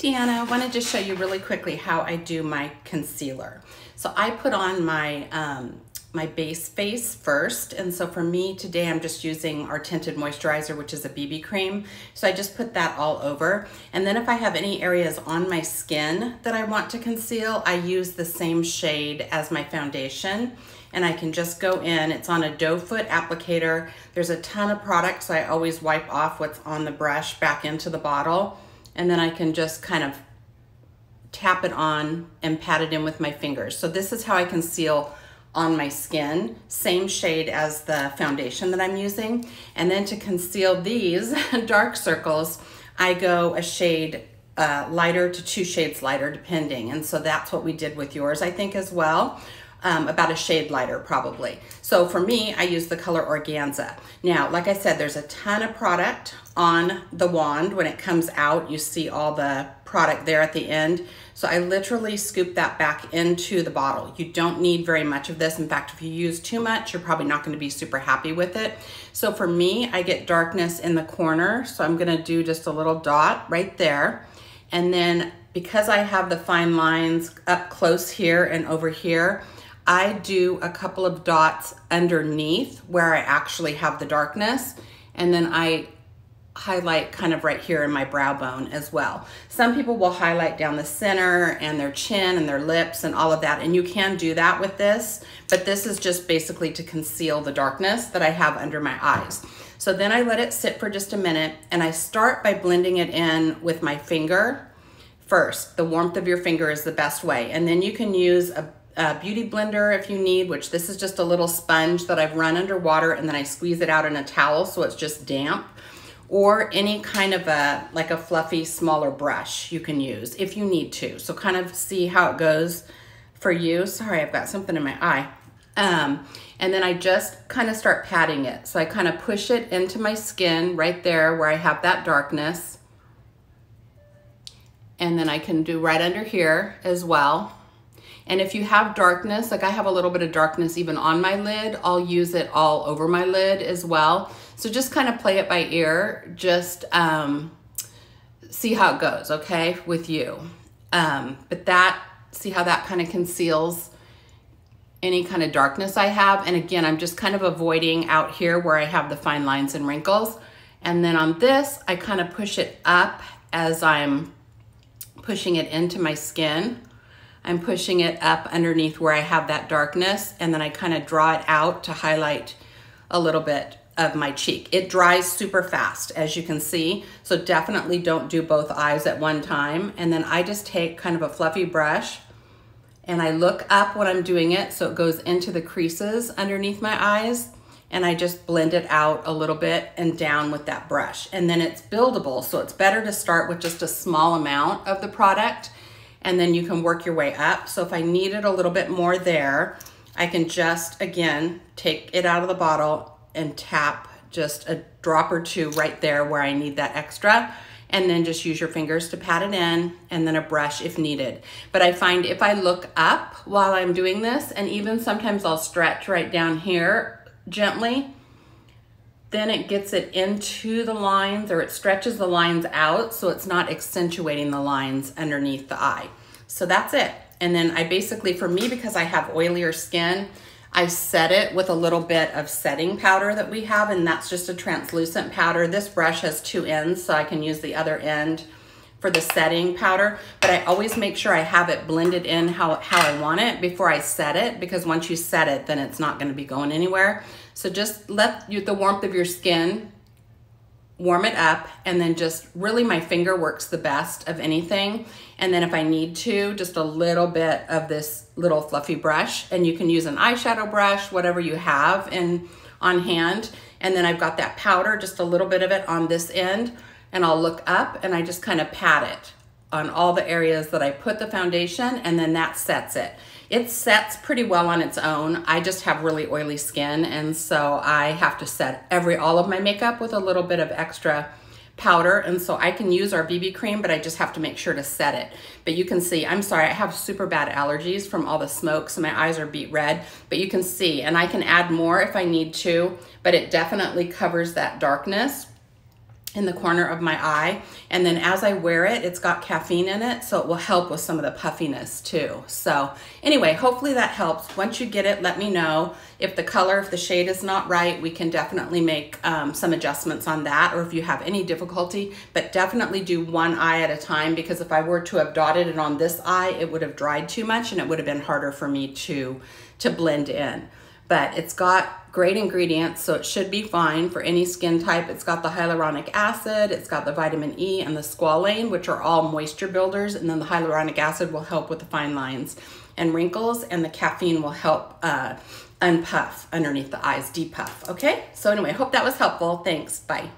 Deanna. I wanted to show you really quickly how I do my concealer. So I put on my my base face first, and so for me today I'm just using our tinted moisturizer, which is a BB cream. So I just put that all over, and then if I have any areas on my skin that I want to conceal, I use the same shade as my foundation, and I can just go in. It's on a doe foot applicator. There's a ton of product, so I always wipe off what's on the brush back into the bottle, and then I can just kind of tap it on and pat it in with my fingers. So this is how I conceal on my skin, same shade as the foundation that I'm using. And then to conceal these dark circles, I go a shade lighter to 2 shades lighter depending. And so that's what we did with yours, I think, as well. About a shade lighter probably. So for me, I use the color Organza. Now, like I said, there's a ton of product on the wand. When it comes out, you see all the product there at the end. So I literally scoop that back into the bottle. You don't need very much of this. In fact, if you use too much, you're probably not gonna be super happy with it. So for me, I get darkness in the corner. So I'm gonna do just a little dot right there. And then because I have the fine lines up close here and over here, I do a couple of dots underneath where I actually have the darkness, and then I highlight kind of right here in my brow bone as well. Some people will highlight down the center and their chin and their lips and all of that, and you can do that with this, but this is just basically to conceal the darkness that I have under my eyes. So then I let it sit for just a minute, and I start by blending it in with my finger first. The warmth of your finger is the best way, and then you can use a beauty blender if you need, which this is just a little sponge that I've run under water, and then I squeeze it out in a towel so it's just damp, or any kind of like a fluffy smaller brush you can use if you need to. So kind of see how it goes for you. Sorry, I've got something in my eye. And then I just kind of start patting it. So I kind of push it into my skin right there where I have that darkness. And then I can do right under here as well. And if you have darkness, like I have a little bit of darkness even on my lid, I'll use it all over my lid as well. So just kind of play it by ear, just see how it goes, okay, with you. But see how that kind of conceals any kind of darkness I have. And again, I'm just kind of avoiding out here where I have the fine lines and wrinkles. And then on this, I kind of push it up as I'm pushing it into my skin. I'm pushing it up underneath where I have that darkness, and then I kind of draw it out to highlight a little bit of my cheek. It dries super fast, as you can see, so definitely don't do both eyes at one time. And then I just take kind of a fluffy brush, and I look up when I'm doing it so it goes into the creases underneath my eyes, and I just blend it out a little bit and down with that brush. And then it's buildable, so it's better to start with just a small amount of the product, and then you can work your way up. So if I needed a little bit more there, I can just, again, take it out of the bottle and tap just a drop or two right there where I need that extra, and then just use your fingers to pat it in, and then a brush if needed. But I find if I look up while I'm doing this, and even sometimes I'll stretch right down here gently, then it gets it into the lines, or it stretches the lines out so it's not accentuating the lines underneath the eye. So that's it. And then I basically, for me, because I have oilier skin, I set it with a little bit of setting powder that we have, and that's just a translucent powder. This brush has 2 ends, so I can use the other end for the setting powder, but I always make sure I have it blended in how I want it before I set it, because once you set it, then it's not gonna be going anywhere. So just let the warmth of your skin warm it up, and then just really my finger works the best of anything. And then if I need to, just a little bit of this little fluffy brush, and you can use an eyeshadow brush, whatever you have on hand. And then I've got that powder, just a little bit of it on this end, and I'll look up and I just kind of pat it on all the areas that I put the foundation, and then that sets it. It sets pretty well on its own. I just have really oily skin, and so I have to set all of my makeup with a little bit of extra powder, and so I can use our BB cream, but I just have to make sure to set it. But you can see, I'm sorry, I have super bad allergies from all the smoke, so my eyes are beet red, but you can see, and I can add more if I need to, but it definitely covers that darkness. in the corner of my eye. And then as I wear it, it's got caffeine in it, so it will help with some of the puffiness too. So anyway, hopefully that helps. Once you get it, let me know. If the color, if the shade is not right, we can definitely make some adjustments on that, or if you have any difficulty, but definitely do one eye at a time, because if I were to have dotted it on this eye, it would have dried too much and it would have been harder for me to blend in. But it's got great ingredients, so it should be fine for any skin type. It's got the hyaluronic acid, it's got the vitamin E and the squalane, which are all moisture builders, and then the hyaluronic acid will help with the fine lines and wrinkles, and the caffeine will help unpuff underneath the eyes, depuff, okay? So anyway, hope that was helpful. Thanks, bye.